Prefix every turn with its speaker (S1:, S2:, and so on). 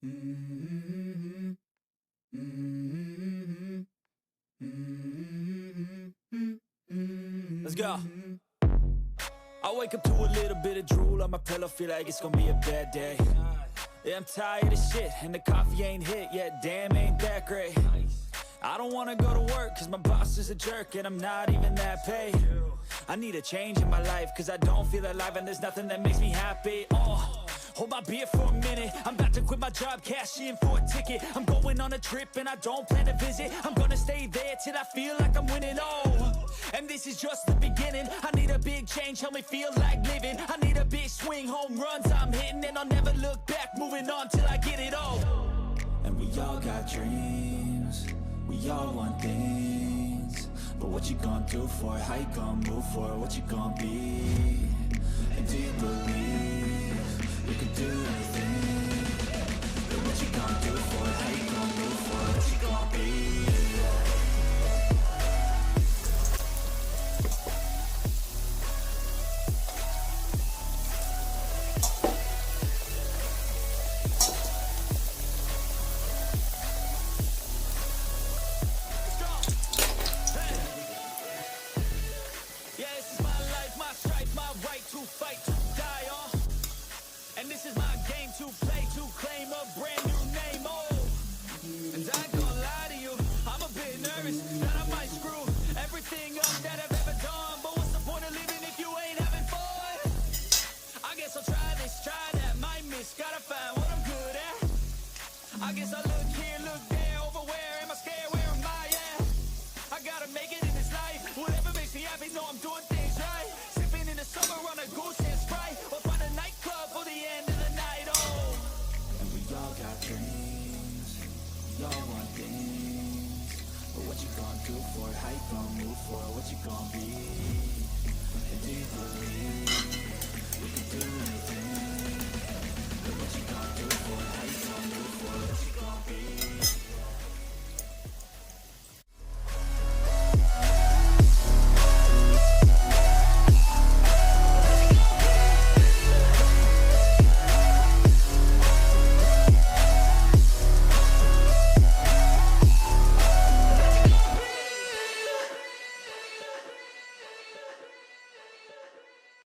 S1: Mm-hmm. Mm-hmm. Mm-hmm. Let's go. I wake up to a little bit of drool on my pillow, feel like it's gonna be a bad day. Yeah, I'm tired of shit, and the coffee ain't hit yet, damn, ain't that great. I don't wanna go to work, cause my boss is a jerk, and I'm not even that paid. I need a change in my life, cause I don't feel alive, and there's nothing that makes me happy. Hold my beer for a minute, I'm about to quit my job, cash in for a ticket. I'm going on a trip and I don't plan to visit. I'm gonna stay there till I feel like I'm winning, and this is just the beginning. I need a big change, help me feel like living. I need a big swing, home runs I'm hitting, and I'll never look back, moving on till I get it all. And we all got dreams, we all want things, but what you gonna do for it? How you gonna move for it? What you gonna be? And do you believe you can do anything? But what you gonna do for it? How you gonna move for it? What you gonna be? Yeah, this is my life, my strife, my right to fight, to die on. And this is my game to play, to claim a brand new name, And I ain't gonna lie to you, I'm a bit nervous that I might screw everything up that I've ever done. But what's the point of living if you ain't having fun? I guess I'll try this, try that, might miss, gotta find what I'm good at. I guess I look here, look there, over where am I scared, where am I at? I gotta make it in this life, whatever makes me happy, know I'm doing things right. Sipping in the summer on a goose and Sprite, or find a nightclub for the end of the night, And we all got dreams, we all want things, but what you gonna do for it? How you gonna move for it? What you gonna be? And do you believe you can do anything? But what you gonna do for it? How you gonna move for it? What you gonna be?